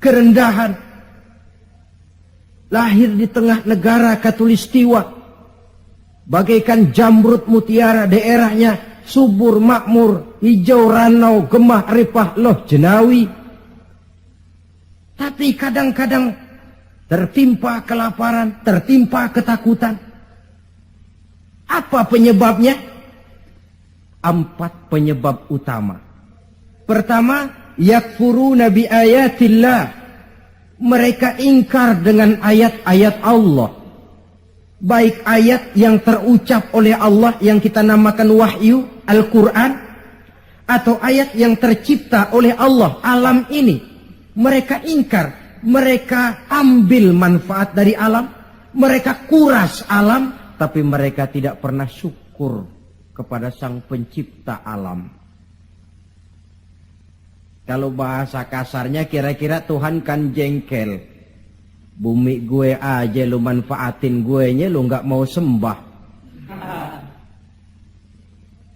kerendahan? Lahir di tengah negara Katulistiwa, bagaikan jamrut mutiara, daerahnya subur makmur, hijau ranau, gemah ripah loh jenawi. Tapi kadang-kadang tertimpa kelaparan, tertimpa ketakutan. Apa penyebabnya? 4 penyebab utama. Pertama, yakfuruna bi ayatillah. Mereka ingkar dengan ayat-ayat Allah. Baik ayat yang terucap oleh Allah yang kita namakan wahyu, Al-Quran, atau ayat yang tercipta oleh Allah, alam ini. Mereka ingkar, mereka ambil manfaat dari alam, mereka kuras alam, tapi mereka tidak pernah syukur kepada Sang Pencipta alam. Kalau bahasa kasarnya kira-kira Tuhan kan jengkel. Bumi gue aja lu manfaatin gue nya, lu gak mau sembah.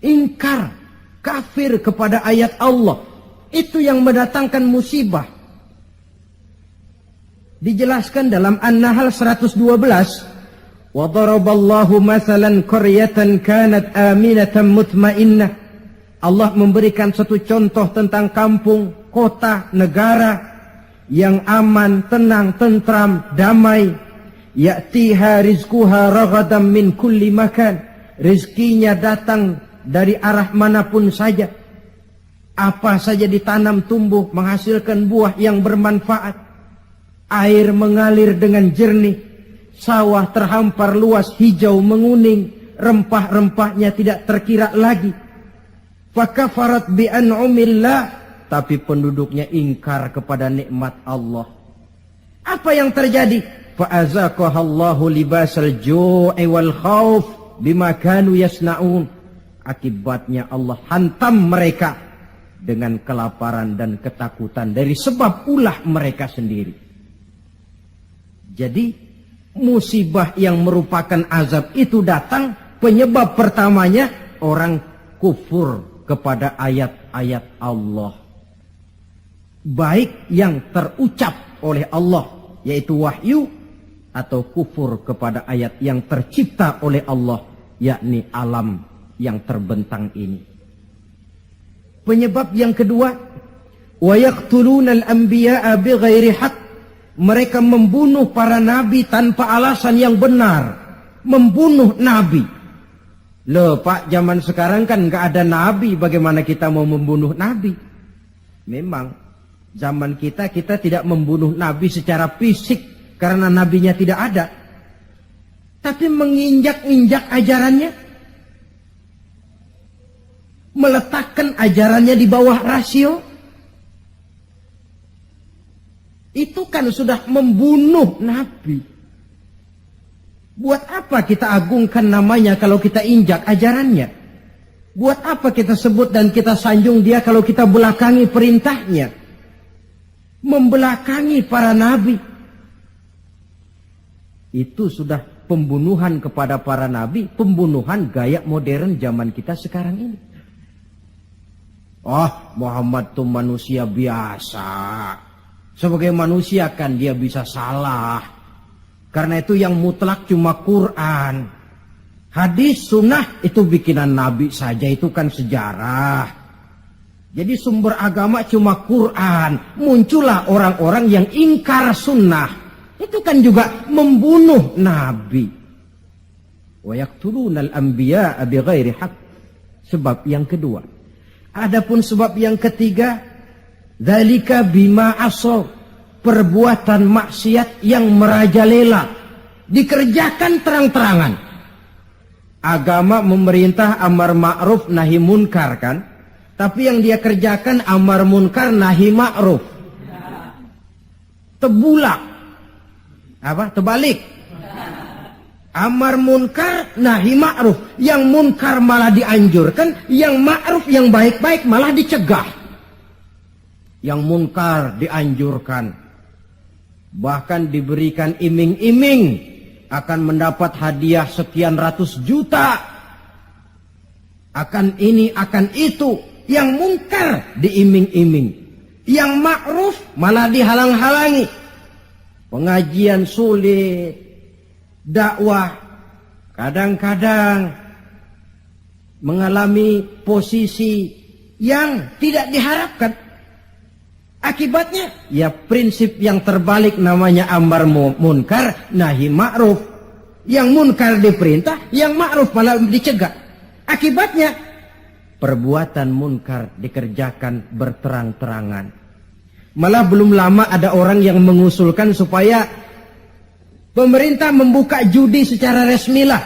Ingkar, kafir kepada ayat Allah. Itu yang mendatangkan musibah. Dijelaskan dalam An-Nahl 112. Wa daraballahu mathalan qaryatan kanat aminatan mutmainnah. Allah memberikan satu contoh tentang kampung, kota, negara yang aman, tenang, tentram, damai. Ya'tiha rizquha ragadan min kulli makan. Rizkinya datang dari arah manapun saja. Apa saja ditanam tumbuh menghasilkan buah yang bermanfaat. Air mengalir dengan jernih. Sawah terhampar luas hijau menguning. Rempah-rempahnya tidak terkira lagi. Fakafarat bi an'umillah. Tapi penduduknya ingkar kepada nikmat Allah. Apa yang terjadi? Fa'azaqahallahu libasal ju'i wal khauf bima kanu yasna'un. Akibatnya Allah hantam mereka dengan kelaparan dan ketakutan dari sebab ulah mereka sendiri. Jadi musibah yang merupakan azab itu datang, penyebab pertamanya orang kufur kepada ayat-ayat Allah. Baik yang terucap oleh Allah, yaitu wahyu, atau kufur kepada ayat yang tercipta oleh Allah, yakni alam yang terbentang ini. Penyebab yang kedua, wa yaqtuluna al-anbiya'a bighairi haqq. Mereka membunuh para nabi tanpa alasan yang benar. Membunuh nabi. Loh Pak, zaman sekarang kan gak ada nabi, bagaimana kita mau membunuh nabi? Memang zaman kita tidak membunuh nabi secara fisik karena nabinya tidak ada. Tapi menginjak-injak ajarannya. Meletakkan ajarannya di bawah rasio. Itu kan sudah membunuh nabi. Buat apa kita agungkan namanya kalau kita injak ajarannya? Buat apa kita sebut dan kita sanjung dia kalau kita belakangi perintahnya? Membelakangi para nabi. Itu sudah pembunuhan kepada para nabi, pembunuhan gaya modern zaman kita sekarang ini. Muhammad itu manusia biasa. Sebagai manusia kan dia bisa salah. Karena itu yang mutlak cuma Quran. Hadis sunnah itu bikinan nabi saja, itu kan sejarah. Jadi sumber agama cuma Quran. Muncullah orang-orang yang ingkar sunnah. Itu kan juga membunuh nabi. Wa yaqtuluna al-anbiya'a bighairi haqq. Sebab yang kedua. Adapun sebab yang ketiga, dzalika bima asaw. Perbuatan maksiat yang merajalela. Dikerjakan terang-terangan. Agama memerintah amar ma'ruf nahi munkar kan? Tapi yang dia kerjakan amar munkar nahi ma'ruf. Tebulak. Terbalik. Amar munkar nahi ma'ruf. Yang munkar malah dianjurkan, yang ma'ruf yang baik-baik malah dicegah. Yang munkar dianjurkan. Bahkan diberikan iming-iming akan mendapat hadiah sekian ratus juta. Akan ini, akan itu. Yang munkar diiming-iming. Yang ma'ruf malah dihalang-halangi. Pengajian sulit. Dakwah kadang-kadang mengalami posisi yang tidak diharapkan. Akibatnya ya prinsip yang terbalik namanya amar munkar nahi ma'ruf. Yang munkar diperintah, yang ma'ruf malah dicegah. Akibatnya perbuatan munkar dikerjakan berterang-terangan. Malah belum lama ada orang yang mengusulkan supaya pemerintah membuka judi secara resmilah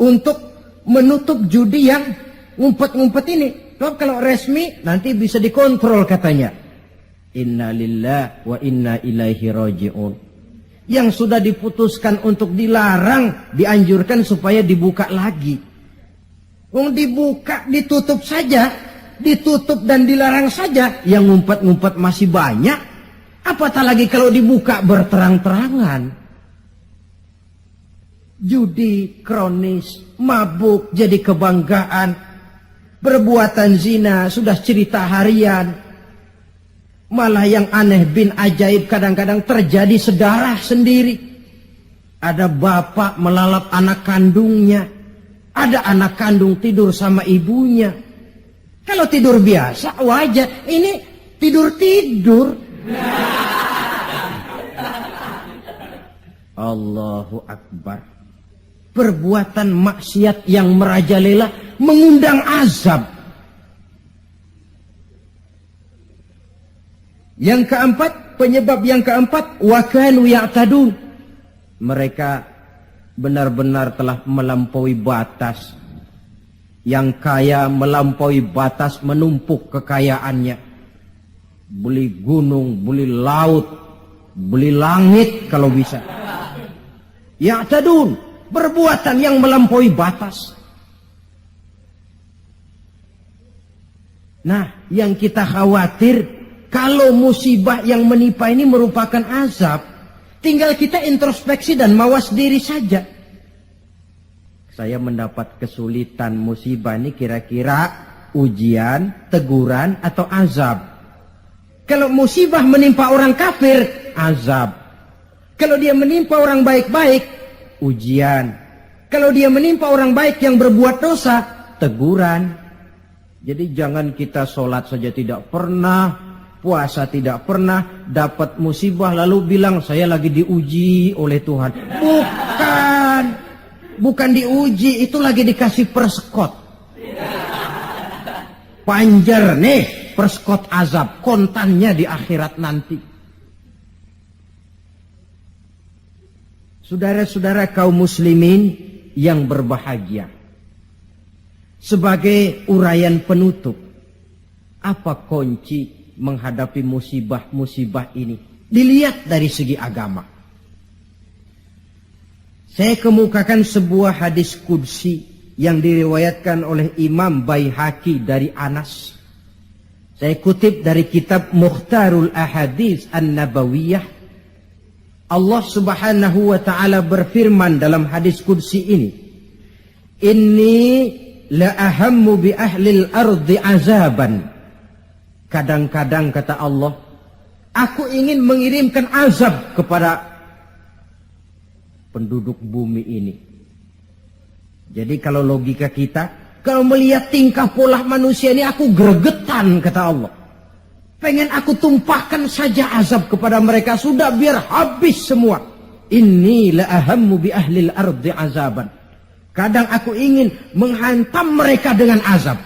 untuk menutup judi yang ngumpet-ngumpet ini. Kalau resmi nanti bisa dikontrol katanya. Inna lillahi wa inna ilaihi raji'un. Yang sudah diputuskan untuk dilarang, dianjurkan supaya dibuka lagi. Dibuka, ditutup saja. Ditutup dan dilarang saja. Yang ngumpet-ngumpet masih banyak. Apatah lagi kalau dibuka berterang-terangan. Judi kronis, mabuk jadi kebanggaan. Perbuatan zina sudah cerita harian. Malah yang aneh bin ajaib kadang-kadang terjadi sedarah sendiri. Ada bapak melalap anak kandungnya. Ada anak kandung tidur sama ibunya. Kalau tidur biasa wajar. Ini tidur-tidur. Allahu Akbar. Perbuatan maksiat yang merajalela mengundang azab. Yang keempat, penyebab yang keempat, wa kanu ya'tadun. Mereka benar-benar telah melampaui batas. Yang kaya melampaui batas menumpuk kekayaannya. Beli gunung, beli laut, beli langit kalau bisa. Ya'tadun, perbuatan yang melampaui batas. Nah, yang kita khawatir, kalau musibah yang menimpa ini merupakan azab, tinggal kita introspeksi dan mawas diri saja. Saya mendapat kesulitan musibah ini kira-kira ujian, teguran, atau azab. Kalau musibah menimpa orang kafir, azab. Kalau dia menimpa orang baik-baik, ujian. Kalau dia menimpa orang baik yang berbuat dosa, teguran. Jadi jangan kita sholat saja tidak pernah, puasa tidak pernah, dapat musibah lalu bilang saya lagi diuji oleh Tuhan. Bukan diuji, itu lagi dikasih perskot. Panjer nih, perskot azab, kontannya di akhirat nanti. Saudara-saudara kaum muslimin yang berbahagia. Sebagai uraian penutup, apa kunci menghadapi musibah-musibah ini? Dilihat dari segi agama. Saya kemukakan sebuah hadis qudsi yang diriwayatkan oleh Imam Baihaqi dari Anas. Saya kutip dari kitab Mukhtarul Ahadits An-Nabawiyah. Allah Subhanahu wa taala berfirman dalam hadis qudsi ini, "Inni la ahammu bi ahlil ardi azaban." Kadang-kadang kata Allah, aku ingin mengirimkan azab kepada penduduk bumi ini. Jadi kalau logika kita, kalau melihat tingkah pola manusia ini aku gregetan kata Allah. Pengen aku tumpahkan saja azab kepada mereka, sudah biar habis semua. Inni la ahammu bi ahlil ardi azaban. Kadang aku ingin menghantam mereka dengan azab.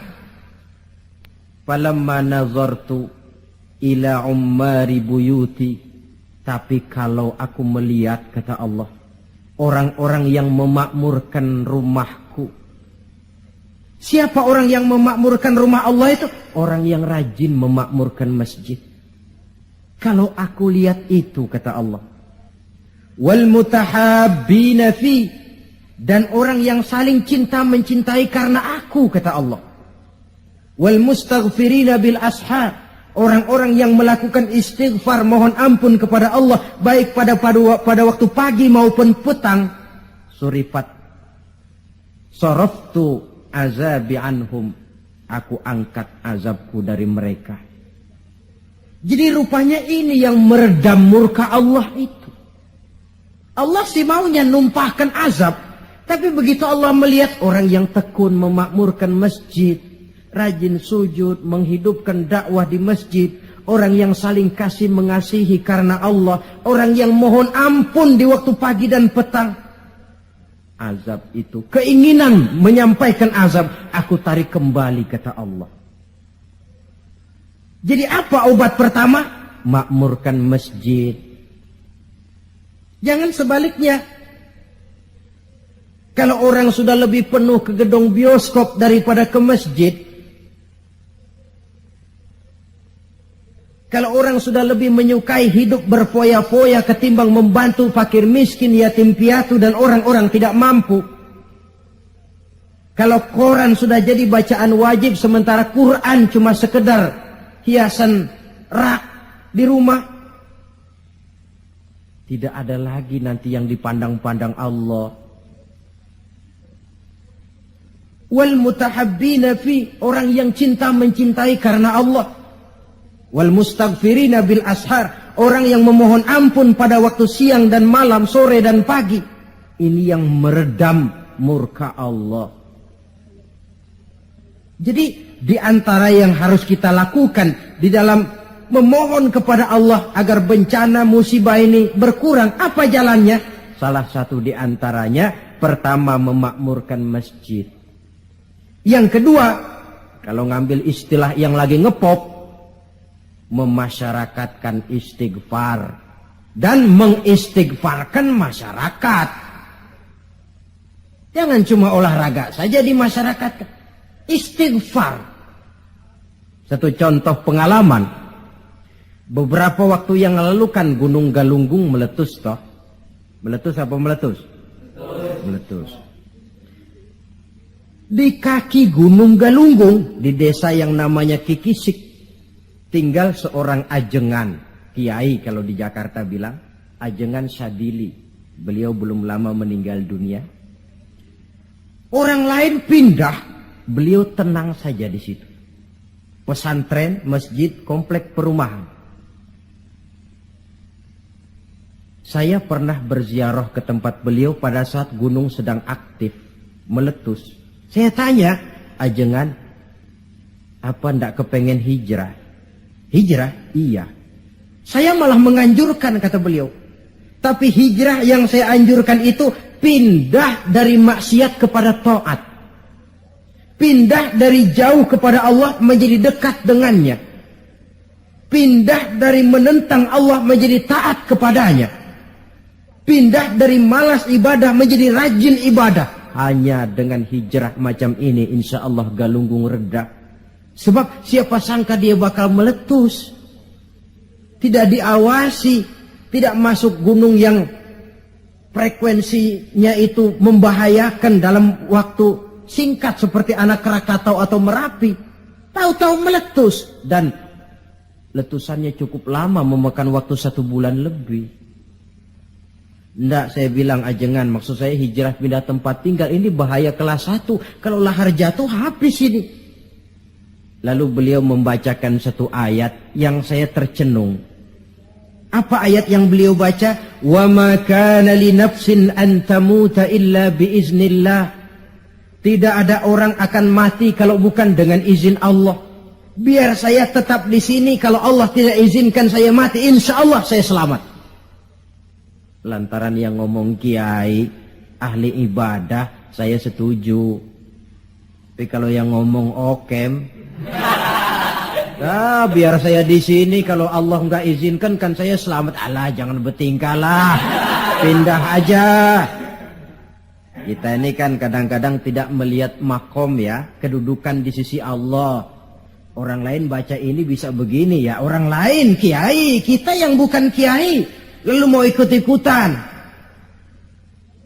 Falamma nazartu ila ummari buyuti. Tapi kalau aku melihat, kata Allah, orang-orang yang memakmurkan rumahku. Siapa orang yang memakmurkan rumah Allah itu? Orang yang rajin memakmurkan masjid. Kalau aku lihat itu, kata Allah, wal mutahabbina fi, dan orang yang saling cinta mencintai karena aku, kata Allah. Wal mustaghfirina bil ashar, orang-orang yang melakukan istighfar mohon ampun kepada Allah baik pada waktu pagi maupun petang. Surifat saraftu azabi anhum, aku angkat azabku dari mereka. Jadi rupanya ini yang meredam murka Allah itu. Allah sih maunya numpahkan azab, tapi begitu Allah melihat orang yang tekun memakmurkan masjid, rajin sujud, menghidupkan dakwah di masjid, orang yang saling kasih mengasihi karena Allah, orang yang mohon ampun di waktu pagi dan petang, azab itu, keinginan menyampaikan azab, aku tarik kembali, kata Allah. Jadi apa obat pertama? Makmurkan masjid. Jangan sebaliknya. Kalau orang sudah lebih penuh ke gedung bioskop daripada ke masjid, Kalau orang sudah lebih menyukai hidup berfoya-foya ketimbang membantu fakir miskin, yatim piatu dan orang-orang tidak mampu. Kalau koran sudah jadi bacaan wajib sementara Quran cuma sekedar hiasan rak di rumah, tidak ada lagi nanti yang dipandang-pandang Allah. Wal mutahabbina fi, orang yang cinta mencintai karena Allah. Wal mustaghfirina bil ashar, orang yang memohon ampun pada waktu siang dan malam, sore dan pagi. Ini yang meredam murka Allah. Jadi di antara yang harus kita lakukan di dalam memohon kepada Allah agar bencana musibah ini berkurang, apa jalannya? Salah satu di antaranya, pertama memakmurkan masjid. Yang kedua, kalau ngambil istilah yang lagi ngepop, memasyarakatkan istighfar dan mengistighfarkan masyarakat. Jangan cuma olahraga saja di masyarakat. Istighfar. Satu contoh pengalaman. Beberapa waktu yang lalu kan Gunung Galunggung meletus toh. Meletus apa meletus? Meletus. Di kaki Gunung Galunggung, di desa yang namanya Kikisik, tinggal seorang ajengan, kiai kalau di Jakarta bilang, ajengan Sadili. Beliau belum lama meninggal dunia. Orang lain pindah, beliau tenang saja di situ. Pesantren, masjid, komplek perumahan. Saya pernah berziarah ke tempat beliau pada saat gunung sedang aktif, meletus. Saya tanya, ajengan, apa ndak kepengen hijrah? Hijrah? Iya. Saya malah menganjurkan, kata beliau. Tapi hijrah yang saya anjurkan itu pindah dari maksiat kepada taat. Pindah dari jauh kepada Allah menjadi dekat dengannya. Pindah dari menentang Allah menjadi taat kepadanya. Pindah dari malas ibadah menjadi rajin ibadah. Hanya dengan hijrah macam ini insya Allah Galunggung reda. Sebab siapa sangka dia bakal meletus. Tidak diawasi. Tidak masuk gunung yang frekuensinya itu membahayakan dalam waktu singkat seperti Anak Krakatau atau Merapi. Tahu-tahu meletus. Dan letusannya cukup lama, memakan waktu 1 bulan lebih. Ndak, saya bilang ajengan, maksud saya hijrah pindah tempat tinggal ini bahaya kelas 1. Kalau lahar jatuh habis ini. Lalu beliau membacakan satu ayat yang saya tercenung. Apa ayat yang beliau baca? Wa ma kana li nafsin an tamuta illa biiznillah. Tidak ada orang akan mati kalau bukan dengan izin Allah. Biar saya tetap di sini, kalau Allah tidak izinkan saya mati, insya Allah saya selamat. Lantaran yang ngomong kiai, ahli ibadah, saya setuju. Tapi kalau yang ngomong okem, biar saya di sini, kalau Allah nggak izinkan kan saya selamat. Alah, jangan bertingkah lah, pindah aja. Kita ini kan kadang-kadang tidak melihat makom ya, kedudukan di sisi Allah. Orang lain baca ini bisa begini ya, orang lain kiai, kita yang bukan kiai. Lalu mau ikut-ikutan.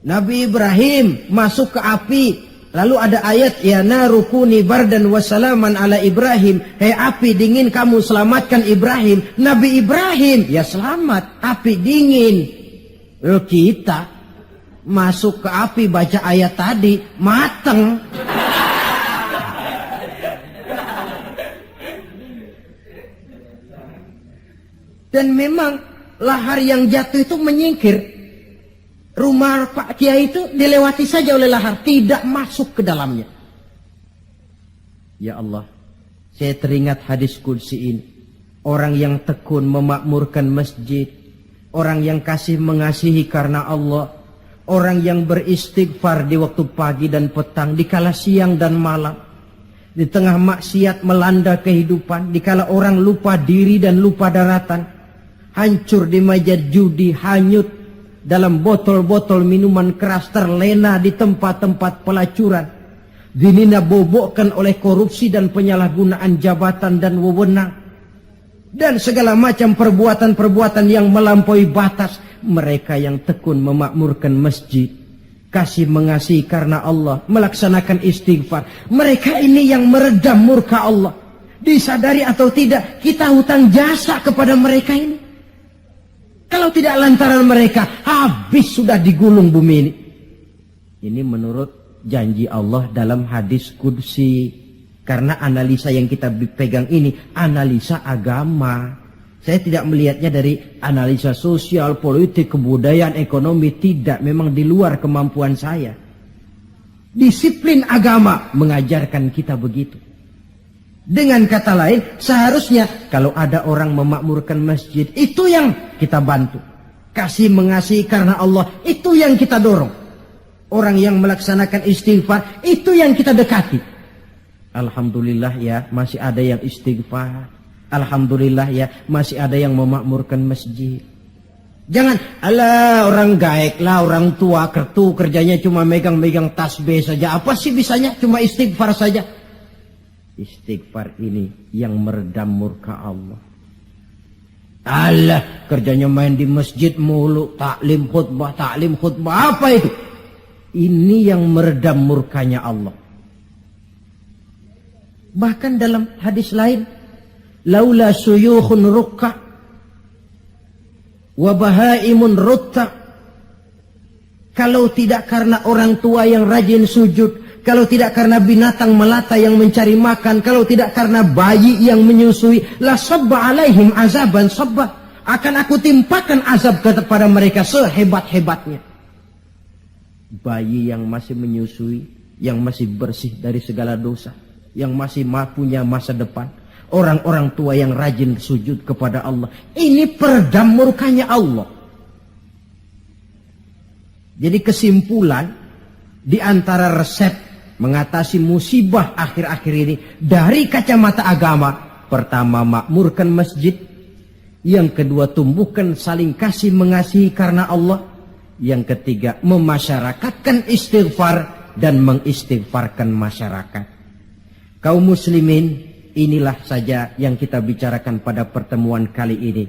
Nabi Ibrahim masuk ke api. Lalu ada ayat, ya narukuni bardan wassalaman ala Ibrahim. Hei api dingin, kamu selamatkan Ibrahim. Nabi Ibrahim, ya selamat, api dingin. Lalu kita masuk ke api baca ayat tadi, mateng. Dan memang lahar yang jatuh itu menyingkir. Rumah Pak Kiai itu dilewati saja oleh lahar, tidak masuk ke dalamnya. Ya Allah, saya teringat hadis qudsi ini. Orang yang tekun memakmurkan masjid, orang yang kasih mengasihi karena Allah, orang yang beristighfar di waktu pagi dan petang, di kala siang dan malam, di tengah maksiat melanda kehidupan, di kala orang lupa diri dan lupa daratan, hancur di meja judi, hanyut dalam botol-botol minuman keras, terlena di tempat-tempat pelacuran, dinina bobokkan oleh korupsi dan penyalahgunaan jabatan dan wewenang. dan segala macam perbuatan-perbuatan yang melampaui batas. Mereka yang tekun memakmurkan masjid, kasih mengasihi karena Allah, melaksanakan istighfar. Mereka ini yang meredam murka Allah. Disadari atau tidak, kita hutang jasa kepada mereka ini. Kalau tidak lantaran mereka, habis sudah digulung bumi ini. Ini menurut janji Allah dalam hadis qudsi. Karena analisa yang kita pegang ini analisa agama. Saya tidak melihatnya dari analisa sosial, politik, kebudayaan, ekonomi. Tidak, memang di luar kemampuan saya. Disiplin agama mengajarkan kita begitu. Dengan kata lain, seharusnya kalau ada orang memakmurkan masjid, itu yang kita bantu. Kasih mengasihi karena Allah, itu yang kita dorong. Orang yang melaksanakan istighfar, itu yang kita dekati. Alhamdulillah ya, masih ada yang istighfar. Alhamdulillah ya, masih ada yang memakmurkan masjid. Jangan, alah orang gaek lah, orang tua kertu kerjanya cuma megang-megang tasbih saja. Apa sih bisanya? Cuma istighfar saja. Istighfar ini yang meredam murka Allah. Alah, kerjanya main di masjid mulu, taklim khutbah. Apa itu? Ini yang meredam murkanya Allah. Bahkan dalam hadis lain, laula suyukhun rukka wa bahaimun rutta. Kalau tidak karena orang tua yang rajin sujud, kalau tidak karena binatang melata yang mencari makan, kalau tidak karena bayi yang menyusui, la sabba alaihim azaban sabba. Akan aku timpakan azab kepada mereka sehebat-hebatnya. Bayi yang masih menyusui, yang masih bersih dari segala dosa, yang masih punya masa depan. Orang-orang tua yang rajin sujud kepada Allah. Ini peredam murkanya Allah. Jadi kesimpulan, di antara resep mengatasi musibah akhir-akhir ini, dari kacamata agama, pertama makmurkan masjid. Yang kedua, tumbuhkan saling kasih mengasihi karena Allah. Yang ketiga, memasyarakatkan istighfar dan mengistighfarkan masyarakat. Kaum muslimin, inilah saja yang kita bicarakan pada pertemuan kali ini.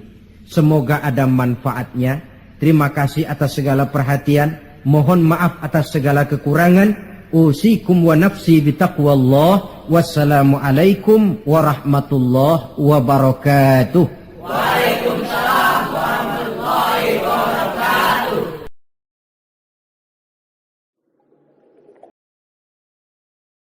Semoga ada manfaatnya. Terima kasih atas segala perhatian. Mohon maaf atas segala kekurangan. Usikum wa nafsi bitaqwallah. Wassalamualaikum warahmatullahi wabarakatuh.